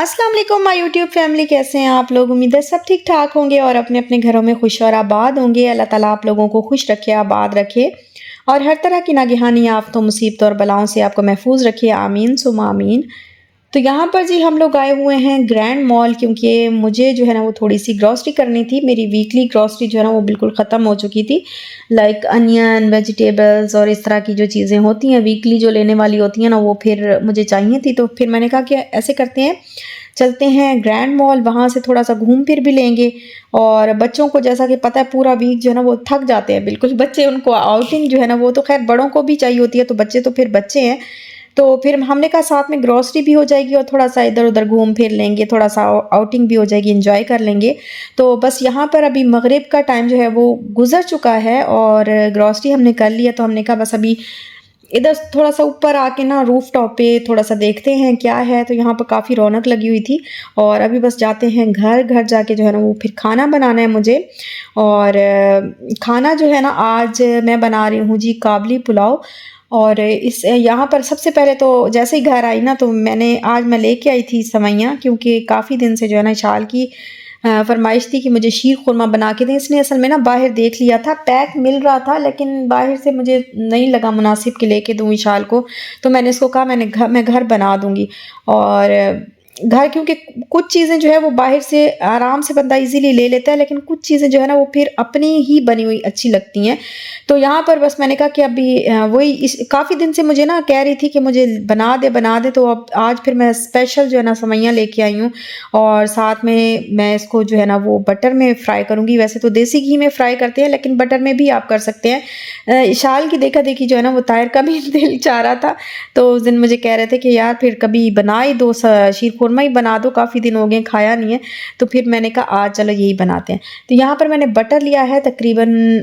अस्सलाम वालेकुम my YouTube family, कैसे हैं आप लोग। उम्मीद है सब ठीक ठाक होंगे और अपने अपने घरों में खुश और आबाद होंगे। अल्लाह ताला आप लोगों को खुश रखे, आबाद रखे और हर तरह की नागहानी आफतों, मुसीबतों और बलाओं से आपको महफूज रखे। आमीन सुमा आमीन। तो यहाँ पर जी हम लोग आए हुए हैं ग्रैंड मॉल, क्योंकि मुझे जो है ना वो थोड़ी सी ग्रॉसरी करनी थी। मेरी वीकली ग्रॉसरी जो है ना वो बिल्कुल ख़त्म हो चुकी थी। लाइक अनियन, वेजिटेबल्स और इस तरह की जो चीज़ें होती हैं वीकली जो लेने वाली होती हैं ना, वो फिर मुझे चाहिए थी। तो फिर मैंने कहा कि ऐसे करते हैं, चलते हैं ग्रैंड मॉल, वहाँ से थोड़ा सा घूम फिर भी लेंगे। और बच्चों को जैसा कि पता है पूरा वीक जो है ना वो थक जाते हैं बिल्कुल बच्चे, उनको आउटिंग जो है ना वो तो खैर बड़ों को भी चाहिए होती है, तो बच्चे तो फिर बच्चे हैं। तो फिर हमने कहा साथ में ग्रोसरी भी हो जाएगी और थोड़ा सा इधर-उधर घूम फिर लेंगे, थोड़ा सा आउटिंग भी हो जाएगी, एन्जॉय कर लेंगे। तो बस यहाँ पर अभी मगरिब का टाइम जो है वो गुज़र चुका है और ग्रोसरी हमने कर लिया। तो हमने कहा बस अभी इधर थोड़ा सा ऊपर आके ना रूफ टॉप पे थोड़ा सा देखते हैं क्या है। तो यहाँ पर काफ़ी रौनक लगी हुई थी और अभी बस जाते हैं घर। घर जाके जो है ना वो फिर खाना बनाना है मुझे। और खाना जो है ना आज मैं बना रही हूँ जी काबली पुलाव। और इस यहाँ पर सबसे पहले तो जैसे ही घर आई ना तो मैं लेके आई थी सवैयाँ, क्योंकि काफ़ी दिन से जो है ना शाल की फरमाइश थी कि मुझे शीर खुरमा बना के दें। इसने असल में ना बाहर देख लिया था, पैक मिल रहा था, लेकिन बाहर से मुझे नहीं लगा मुनासिब कि लेके दूँ विशाल को। तो मैंने इसको कहा मैं घर बना दूँगी। और घर, क्योंकि कुछ चीज़ें जो है वो बाहर से आराम से बंदा इजीली ले लेता है, लेकिन कुछ चीज़ें जो है ना वो फिर अपनी ही बनी हुई अच्छी लगती हैं। तो यहाँ पर बस मैंने कहा कि अभी वही इस काफ़ी दिन से मुझे ना कह रही थी कि मुझे बना दे। तो अब आज फिर मैं स्पेशल जो है ना सवैयाँ लेके आई हूँ और साथ में मैं इसको जो है ना वो बटर में फ्राई करूँगी। वैसे तो देसी घी में फ्राई करते हैं, लेकिन बटर में भी आप कर सकते हैं। इशाल की देखा-देखी जो है ना वो ताहिर का भी दिल चाह रहा था। तो उस दिन मुझे कह रहे थे कि यार फिर कभी बना ही दो, शीर खुरमा ही बना दो, काफ़ी दिन हो गए खाया नहीं है। तो फिर मैंने कहा आज चलो यही बनाते हैं। तो यहाँ पर मैंने बटर लिया है, तकरीबन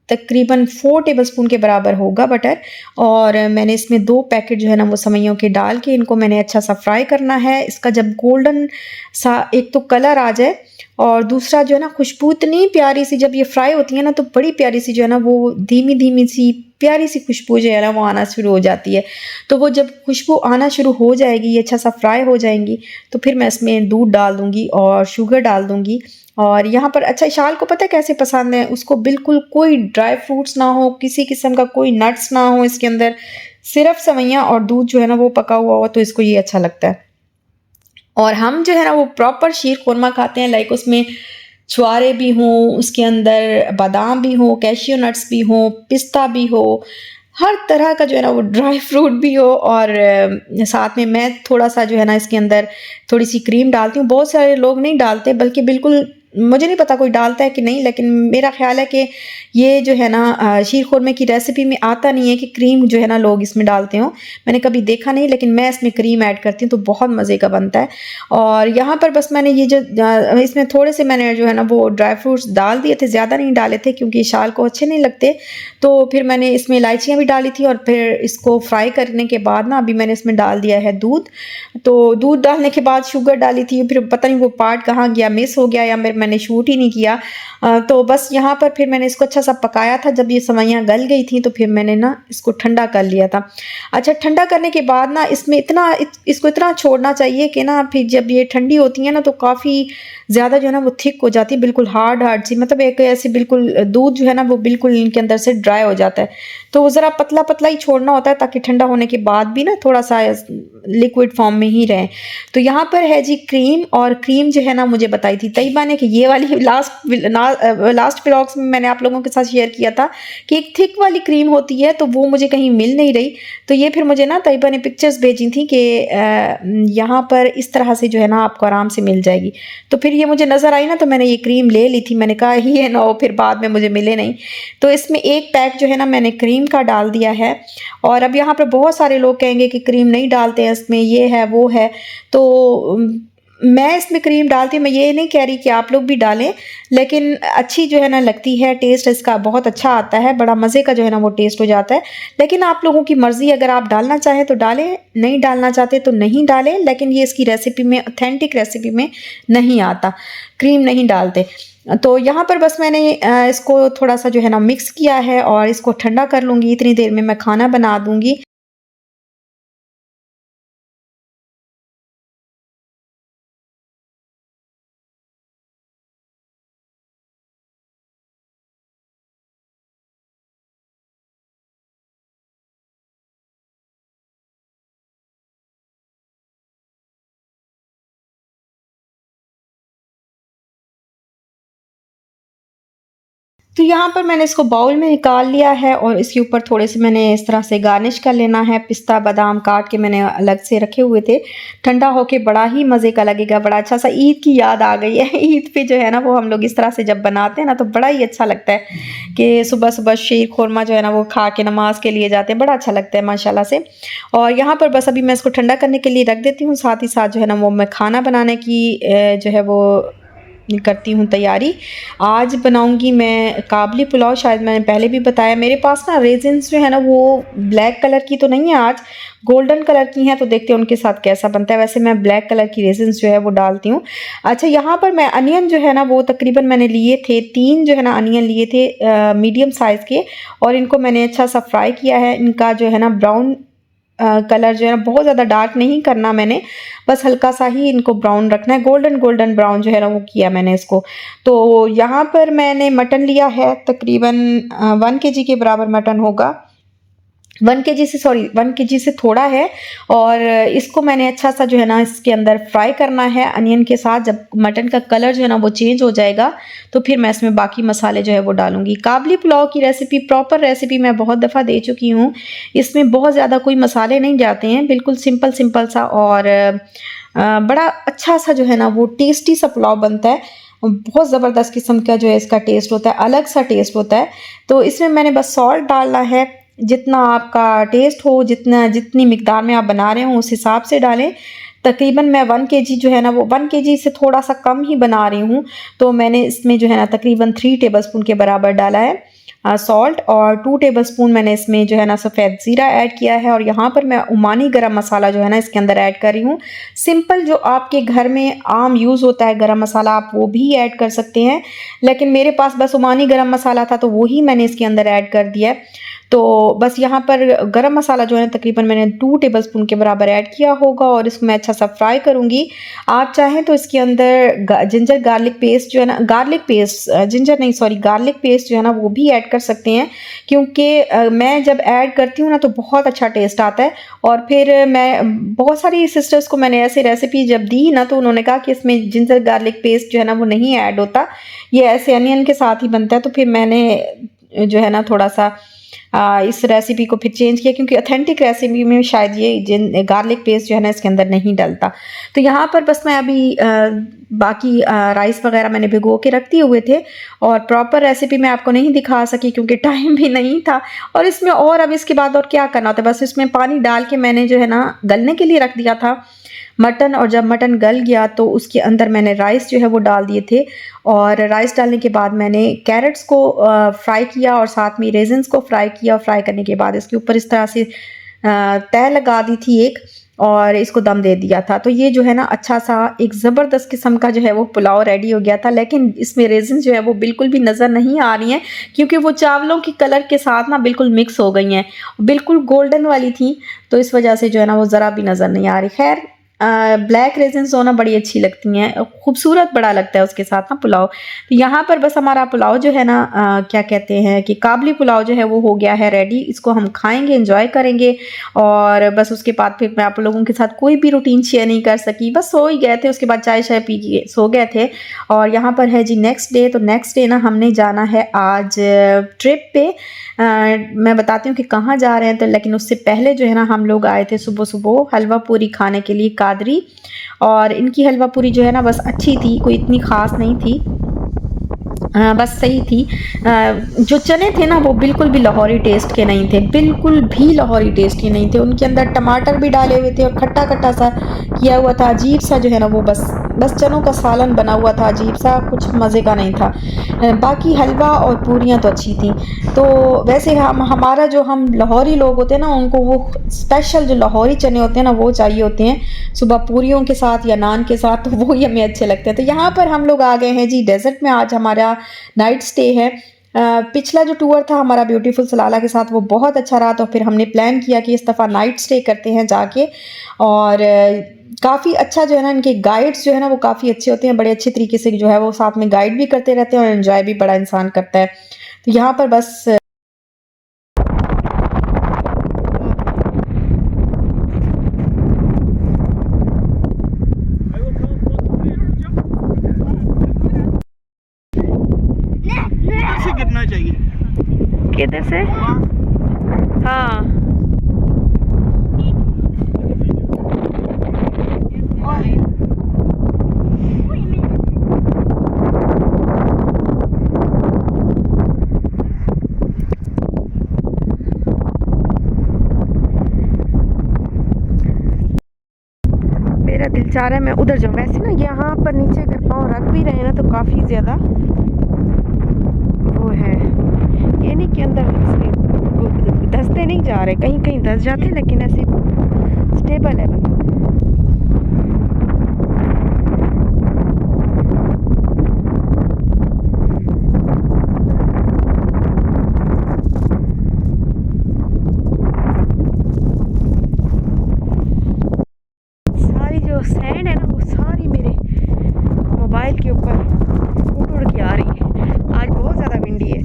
तकरीबन 4 टेबलस्पून के बराबर होगा बटर। और मैंने इसमें 2 पैकेट जो है ना वो सेवइयों के डाल के इनको मैंने अच्छा सा फ्राई करना है। इसका जब गोल्डन सा एक तो कलर आ जाए और दूसरा जो है ना खुशबू इतनी प्यारी सी जब ये फ्राई होती है ना तो बड़ी प्यारी सी जो है ना वो धीमी-धीमी सी प्यारी सी खुशबू जो है ना वो आना शुरू हो जाती है। तो वो जब खुशबू आना शुरू हो जाएगी, ये अच्छा सा फ्राई हो जाएँगी, तो फिर मैं इसमें दूध डाल दूँगी और शुगर डाल दूँगी। और यहाँ पर अच्छा इशाल को पता है कैसे पसंद है, उसको बिल्कुल कोई ड्राई फ्रूट्स ना हो, किसी किस्म का कोई नट्स ना हो इसके अंदर, सिर्फ सेवइयाँ और दूध जो है ना वो पका हुआ हो, तो इसको ये अच्छा लगता है। और हम जो है ना वो प्रॉपर शीर खुरमा खाते हैं, लाइक उसमें छुआरे भी हों, उसके अंदर बादाम भी हों, कैशियो नट्स भी हों, पिस्ता भी हो, हर तरह का जो है ना वो ड्राई फ्रूट भी हो। और साथ में मैं थोड़ा-सा जो है ना इसके अंदर थोड़ी-सी क्रीम डालती हूँ। बहुत सारे लोग नहीं डालते, बल्कि बिल्कुल मुझे नहीं पता कोई डालता है कि नहीं, लेकिन मेरा ख़्याल है कि ये जो है ना शीर खुरमे की रेसिपी में आता नहीं है कि क्रीम जो है ना लोग इसमें डालते हों। मैंने कभी देखा नहीं, लेकिन मैं इसमें क्रीम ऐड करती हूँ तो बहुत मज़े का बनता है। और यहाँ पर बस मैंने ये जो इसमें थोड़े से मैंने जो है ना वो ड्राई फ्रूट्स डाल दिए थे, ज़्यादा नहीं डाले थे क्योंकि शाल को अच्छे नहीं लगते। तो फिर मैंने इसमें इलायचियाँ भी डाली थी और फिर इसको फ्राई करने के बाद ना अभी मैंने इसमें डाल दिया है दूध। तो दूध डालने के बाद शुगर डाली थी, फिर पता नहीं वो पार्ट कहाँ गया, मिस हो गया या फिर मैंने शूट ही नहीं किया। तो बस यहाँ पर फिर मैंने इसको अच्छा सा पकाया था। जब ये सेवइयाँ गल गई थी तो फिर मैंने ना इसको ठंडा कर लिया था। अच्छा, ठंडा करने के बाद ना इसमें इसको इतना छोड़ना चाहिए कि ना फिर जब ये ठंडी होती है ना तो काफ़ी ज़्यादा जो है ना वो थिक हो जाती है, बिल्कुल हार्ड सी, मतलब एक ऐसे बिल्कुल दूध जो है ना वो बिल्कुल इनके अंदर से ड्राई हो जाता है। तो वो ज़रा पतला-पतला ही छोड़ना होता है ताकि ठंडा होने के बाद भी ना थोड़ा-सा लिक्विड फॉर्म में ही रहे। तो यहाँ पर है जी क्रीम। और क्रीम जो है ना मुझे बताई थी तैयबा ने कि ये वाली लास्ट व्लॉग्स में मैंने आप लोगों के साथ शेयर किया था कि एक थिक वाली क्रीम होती है, तो वो मुझे कहीं मिल नहीं रही। तो ये फिर मुझे ना तैयबा ने पिक्चर्स भेजी थी कि यहाँ पर इस तरह से जो है ना आपको आराम से मिल जाएगी। तो फिर ये मुझे नज़र आई ना तो मैंने ये क्रीम ले ली थी। मैंने कहा ये ना हो फिर बाद में मुझे मिले नहीं। तो इसमें एक पैक जो है ना मैंने क्रीम का डाल दिया है। और अब यहाँ पर बहुत सारे लोग कहेंगे कि क्रीम नहीं डालते हैं इसमें, ये है वो है। तो मैं इसमें क्रीम डालती हूँ, मैं ये नहीं कह रही कि आप लोग भी डालें, लेकिन अच्छी जो है ना लगती है, टेस्ट इसका बहुत अच्छा आता है, बड़ा मज़े का जो है ना वो टेस्ट हो जाता है। लेकिन आप लोगों की मर्ज़ी, अगर आप डालना चाहें तो डालें, नहीं डालना चाहते तो नहीं डालें। लेकिन ये इसकी रेसिपी में, ऑथेंटिक रेसिपी में नहीं आता, क्रीम नहीं डालते। तो यहाँ पर बस मैंने इसको थोड़ा-सा जो है ना मिक्स किया है और इसको ठंडा कर लूँगी। इतनी देर में मैं खाना बना दूँगी। तो यहाँ पर मैंने इसको बाउल में निकाल लिया है और इसके ऊपर थोड़े से मैंने इस तरह से गार्निश कर लेना है। पिस्ता बादाम काट के मैंने अलग से रखे हुए थे, ठंडा होके बड़ा ही मज़े का लगेगा, बड़ा अच्छा सा। ईद की याद आ गई है। ईद पे जो है ना वो हम लोग इस तरह से जब बनाते हैं ना तो बड़ा ही अच्छा लगता है कि सुबह सुबह शीर खुरमा जो है ना वो खा के नमाज के लिए जाते हैं, बड़ा अच्छा लगता है माशाल्लाह से। और यहाँ पर बस अभी मैं इसको ठंडा करने के लिए रख देती हूँ, साथ ही साथ जो है ना वो मैं खाना बनाने की जो है वो करती हूँ तैयारी। आज बनाऊंगी मैं काबली पुलाव, शायद मैंने पहले भी बताया। मेरे पास ना रेजिन्स जो है ना वो ब्लैक कलर की तो नहीं है, आज गोल्डन कलर की हैं, तो देखते हैं उनके साथ कैसा बनता है। वैसे मैं ब्लैक कलर की रेजिन्स जो है वो डालती हूँ। अच्छा, यहाँ पर मैं अनियन जो है ना वो तकरीबन मैंने लिए थे 3 जो है ना अनियन लिए थे मीडियम साइज़ के, और इनको मैंने अच्छा सा फ्राई किया है। इनका जो है ना ब्राउन कलर जो है ना बहुत ज़्यादा डार्क नहीं करना मैंने, बस हल्का सा ही इनको ब्राउन रखना है, गोल्डन गोल्डन ब्राउन जो है ना वो किया मैंने इसको। तो यहाँ पर मैंने मटन लिया है, तकरीबन 1 केजी के बराबर मटन होगा। 1 केजी से थोड़ा है, और इसको मैंने अच्छा सा जो है ना इसके अंदर फ्राई करना है अनियन के साथ। जब मटन का कलर जो है ना वो चेंज हो जाएगा तो फिर मैं इसमें बाकी मसाले जो है वो डालूंगी। काबली पुलाव की रेसिपी, प्रॉपर रेसिपी मैं बहुत दफ़ा दे चुकी हूँ। इसमें बहुत ज़्यादा कोई मसाले नहीं जाते हैं, बिल्कुल सिंपल सिंपल सा, और बड़ा अच्छा सा जो है ना वो टेस्टी सा पुलाव बनता है। बहुत ज़बरदस्त किस्म का जो है इसका टेस्ट होता है, अलग सा टेस्ट होता है। तो इसमें मैंने बस सॉल्ट डालना है, जितना आपका टेस्ट हो, जितनी मिकदार में आप बना रहे हो उस हिसाब से डालें। तकरीबन मैं 1 केजी जो है ना वो 1 केजी से थोड़ा सा कम ही बना रही हूँ, तो मैंने इसमें जो है ना तकरीबन 3 टेबलस्पून के बराबर डाला है सॉल्ट, और 2 टेबलस्पून मैंने इसमें जो है ना सफ़ेद ज़ीरा ऐड किया है। और यहाँ पर मैं उमानी गरम मसाला जो है ना इसके अंदर ऐड कर रही हूँ। सिंपल जो आपके घर में आम यूज़ होता है गरम मसाला, आप वो भी ऐड कर सकते हैं, लेकिन मेरे पास बस उमानी गरम मसाला था तो वही मैंने इसके अंदर ऐड कर दिया है। तो बस यहाँ पर गरम मसाला जो है ना तकरीबन मैंने 2 टेबलस्पून के बराबर ऐड किया होगा, और इसको मैं अच्छा सा फ्राई करूँगी। आप चाहें तो इसके अंदर जिंजर गार्लिक पेस्ट जो है ना, गार्लिक पेस्ट जो है ना वो भी ऐड कर सकते हैं, क्योंकि मैं जब ऐड करती हूँ ना तो बहुत अच्छा टेस्ट आता है। और फिर मैं बहुत सारी सिस्टर्स को मैंने ऐसी रेसिपी जब दी ना तो उन्होंने कहा कि इसमें जिंजर गार्लिक पेस्ट जो है ना वो नहीं ऐड होता, ये ऐसे अनियन के साथ ही बनता है। तो फिर मैंने जो है ना थोड़ा सा इस रेसिपी को फिर चेंज किया, क्योंकि ऑथेंटिक रेसिपी में शायद ये गार्लिक पेस्ट जो है ना इसके अंदर नहीं डलता। तो यहाँ पर बस मैं अभी बाकी राइस वगैरह मैंने भिगो के रख दिए हुए थे, और प्रॉपर रेसिपी मैं आपको नहीं दिखा सकी क्योंकि टाइम भी नहीं था। और इसमें और अब इसके बाद और क्या करना होता है, बस इसमें पानी डाल के मैंने जो है ना गलने के लिए रख दिया था मटन, और जब मटन गल गया तो उसके अंदर मैंने राइस जो है वो डाल दिए थे। और राइस डालने के बाद मैंने कैरेट्स को फ्राई किया, और साथ में रेजिन्स को फ्राई किया। और फ्राई करने के बाद इसके ऊपर इस तरह से तह लगा दी थी एक, और इसको दम दे दिया था। तो ये जो है ना अच्छा सा एक ज़बरदस्त किस्म का जो है वो पुलाव रेडी हो गया था। लेकिन इसमें रेजिन जो है वो बिल्कुल भी नज़र नहीं आ रही हैं, क्योंकि वो चावलों की कलर के साथ ना बिल्कुल मिक्स हो गई हैं, बिल्कुल गोल्डन वाली थी, तो इस वजह से जो है ना वो ज़रा भी नज़र नहीं आ रही। खैर, ब्लैक रेजिन्स होना बड़ी अच्छी लगती हैं, खूबसूरत बड़ा लगता है उसके साथ ना पुलाव। तो यहाँ पर बस हमारा पुलाव जो है ना क्या कहते हैं कि काबली पुलाव जो है वो हो गया है रेडी। इसको हम खाएंगे, एंजॉय करेंगे, और बस उसके बाद फिर मैं आप लोगों के साथ कोई भी रूटीन शेयर नहीं कर सकी, बस सो ही गए थे। उसके बाद चाय शाय पी के सो गए थे। और यहाँ पर है जी नेक्स्ट डे। तो नेक्स्ट डे ना हमने जाना है आज ट्रिप पे। मैं बताती हूँ कि कहाँ जा रहे हैं, तो लेकिन उससे पहले जो है ना हम लोग आए थे सुबह सुबह हलवा पूरी खाने के लिए कादरी। और इनकी हलवा पूरी जो है ना बस अच्छी थी, कोई इतनी ख़ास नहीं थी, बस सही थी। जो चने थे ना वो बिल्कुल भी लाहौरी टेस्ट के नहीं थे, बिल्कुल भी लाहौरी टेस्ट के नहीं थे। उनके अंदर टमाटर भी डाले हुए थे और खट्टा खट्टा सा किया हुआ था, अजीब सा जो है ना वो बस चनों का सालन बना हुआ था, अजीब सा, कुछ मज़े का नहीं था। बाकी हलवा और पूरियाँ तो अच्छी थी। तो वैसे हम लाहौरी लोग होते हैं ना, उनको वो स्पेशल जो लाहौरी चने होते हैं ना वो चाहिए होते हैं सुबह पूरियों के साथ या नान के साथ, तो वो ही हमें अच्छे लगते हैं। तो यहाँ पर हम लोग आ गए हैं जी डेजर्ट में। आज हमारा नाइट स्टे है। पिछला जो टूर था हमारा ब्यूटीफुल सलाला के साथ वो बहुत अच्छा रहा, तो फिर हमने प्लान किया कि इस दफ़ा नाइट स्टे करते हैं जाके। और काफ़ी अच्छा जो है ना, इनके गाइड्स जो है ना वो काफ़ी अच्छे होते हैं, बड़े अच्छे तरीके से जो है वो साथ में गाइड भी करते रहते हैं, और एंजॉय भी बड़ा इंसान करता है। तो यहाँ पर बस गिरना चाहिए। इधर से। हाँ मेरा दिल चाह रहा है मैं उधर जाऊँ। वैसे ना यहाँ पर नीचे अगर पाँव रख भी रहे हैं ना तो काफ़ी ज़्यादा वो है, ये नहीं कि अंदर धंसते नहीं जा रहे, कहीं कहीं धंस जाते हैं लेकिन ऐसे स्टेबल है बंदा। सारी जो सैंड है ना वो सारी मेरे मोबाइल के ऊपर उड़ उड़ के आ रही है। आज बहुत ज़्यादा विंडी है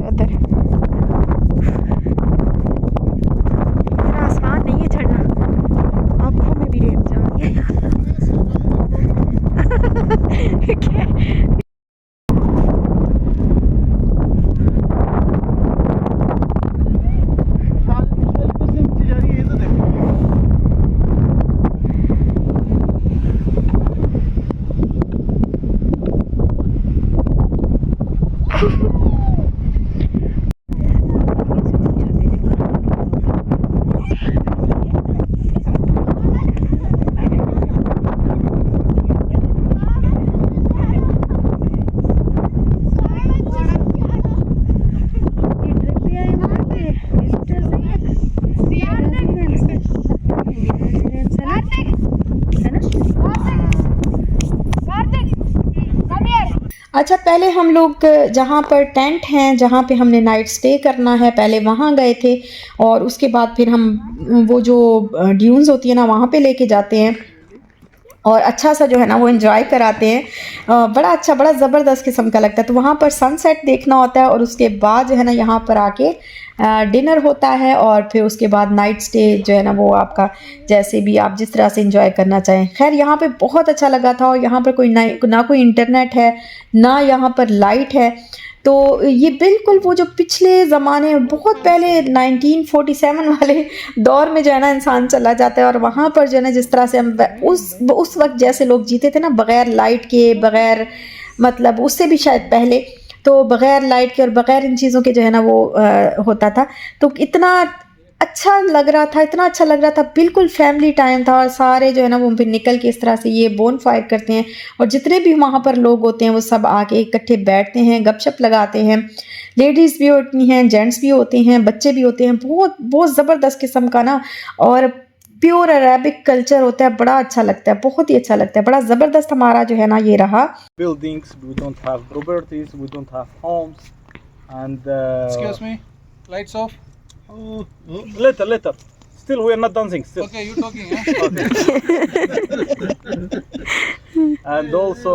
उधर। इतना आसान नहीं है चढ़ना, आँखों में भी रेत जा रही है। क्या अच्छा, पहले हम लोग जहाँ पर टेंट हैं, जहाँ पे हमने नाइट स्टे करना है, पहले वहाँ गए थे और उसके बाद फिर हम वो जो ड्यून्स होती है ना वहाँ पे लेके जाते हैं और अच्छा सा जो है ना वो एंजॉय कराते हैं। बड़ा अच्छा, बड़ा ज़बरदस्त किस्म का लगता है। तो वहाँ पर सनसेट देखना होता है और उसके बाद जो है ना यहाँ पर आके डिनर होता है और फिर उसके बाद नाइट स्टे जो है ना वो आपका जैसे भी आप जिस तरह से एंजॉय करना चाहें। खैर यहाँ पे बहुत अच्छा लगा था और यहाँ पर कोई ना कोई इंटरनेट है ना यहाँ पर लाइट है। तो ये बिल्कुल वो जो पिछले ज़माने बहुत पहले 1947 वाले दौर में जो है ना इंसान चला जाता है और वहाँ पर जो है ना जिस तरह से हम उस वक्त जैसे लोग जीते थे ना बग़ैर लाइट के, बग़ैर मतलब उससे भी शायद पहले, तो बग़ैर लाइट के और बग़ैर इन चीज़ों के जो है ना वो होता था। तो इतना अच्छा लग रहा था, इतना अच्छा लग रहा था, बिल्कुल फैमिली टाइम था और सारे जो है ना वो फिर निकल के इस तरह से ये बोन फायर करते हैं और जितने भी वहाँ पर लोग होते हैं वो सब आके इकट्ठे बैठते हैं, गपशप लगाते हैं। लेडीज़ भी होती हैं, जेंट्स भी होते हैं, बच्चे भी होते हैं। बहुत बहुत ज़बरदस्त किस्म का ना और प्योर अरेबिक कल्चर होता है। बड़ा अच्छा लगता है, बहुत ही अच्छा लगता है। बड़ा ज़बरदस्त हमारा जो है ना ये रहा। Buildings, we don't have properties, we don't have homes, and Excuse me, lights off. later. Still, we are not dancing. Still, Okay, you talking, huh? and also,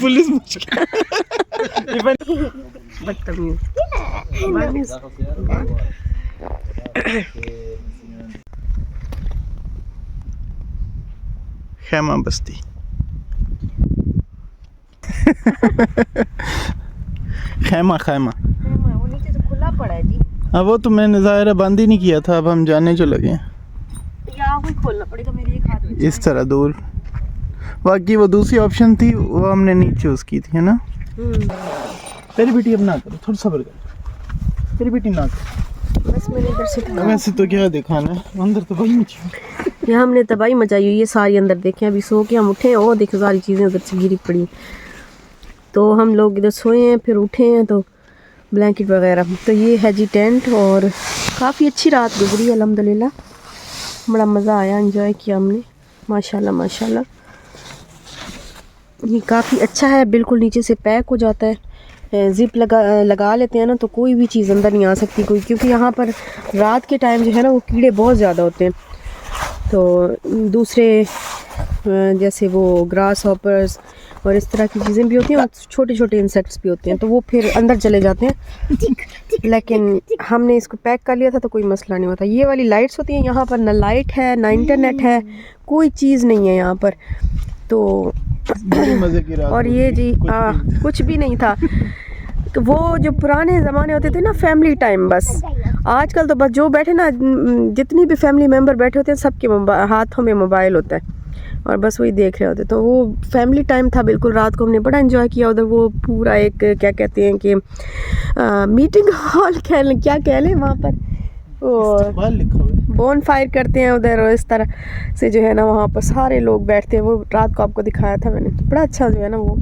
police मुश्किल Even खैमा बस्ती खैमा वो नीचे से खुला पड़ा है जी, हाँ वो तो मैंने ज़ाहिर है बंद ही नहीं किया था। अब हम जाने जो लगे हैं यहाँ कोई खोलना पड़ेगा मेरे एक हाथ में। इस तरह दूर। बाकी वो दूसरी ऑप्शन थी वो हमने नहीं चूज़ की थी, है ना। तेरी बेटी अब ना करो, थोड़ा सब्र कर, तेरी बेटी ना करो। बस मैंने इधर से वैसे तो क्या दिखाना है, अंदर तो वही मची। यहाँ हमने तबाही मचाई हुई है सारी। अंदर देखें, अभी सो के हम उठे हैं और देखो सारी चीज़ें उधर से गिरी पड़ी। तो हम लोग इधर सोए हैं फिर उठे हैं तो ब्लैंकेट वगैरह। तो ये है जी टेंट और काफ़ी अच्छी रात गुजरी अल्हम्दुलिल्लाह। बड़ा मज़ा आया, एंजॉय किया हमने माशाल्लाह माशाल्लाह। ये काफ़ी अच्छा है, बिल्कुल नीचे से पैक हो जाता है। ज़िप लगा लेते हैं ना तो कोई भी चीज़ अंदर नहीं आ सकती कोई, क्योंकि यहाँ पर रात के टाइम जो है ना वो कीड़े बहुत ज़्यादा होते हैं। तो दूसरे जैसे वो ग्रास हॉपर्स और इस तरह की चीज़ें भी होती हैं और छोटे छोटे इंसेक्ट्स भी होते हैं, तो वो फिर अंदर चले जाते हैं। लेकिन हमने इसको पैक कर लिया था तो कोई मसला नहीं होता। ये वाली लाइट्स होती हैं, यहाँ पर ना लाइट है ना इंटरनेट है, कोई चीज़ नहीं है यहाँ पर। तो बड़ी मजे की रात और होती ये थी, जी कुछ भी नहीं। कुछ भी नहीं था। तो वो जो पुराने ज़माने होते थे ना, फैमिली टाइम बस। आजकल तो बस जो बैठे ना, जितनी भी फैमिली मेम्बर बैठे होते हैं सबके हाथों में मोबाइल होता है और बस वही देख रहे होते। तो वो फैमिली टाइम था बिल्कुल। रात को हमने बड़ा एंजॉय किया उधर। वो पूरा एक क्या कहते हैं कि मीटिंग हॉल क्या कह लें वहाँ पर, इस्तकबाल लिखा हुआ है। बोन फायर करते हैं उधर। और इस तरह से जो है ना वहाँ पर सारे लोग बैठते हैं। वो रात को आपको दिखाया था मैंने। तो बड़ा अच्छा जो है ना वो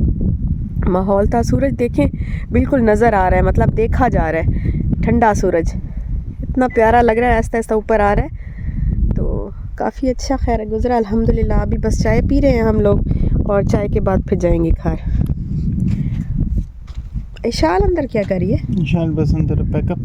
माहौल था। सूरज देखें बिल्कुल नज़र आ रहा है, मतलब देखा जा रहा है, ठंडा सूरज इतना प्यारा लग रहा है, आहिस्ता आहिस्ता ऊपर आ रहा है। तो काफ़ी अच्छा खैर गुजरा अल्हम्दुलिल्लाह। अभी बस चाय पी रहे हैं हम लोग और चाय के बाद फिर जाएंगे घर। इशाल अंदर क्या करिए? इंशाल्लाह बस अंदर पैकअप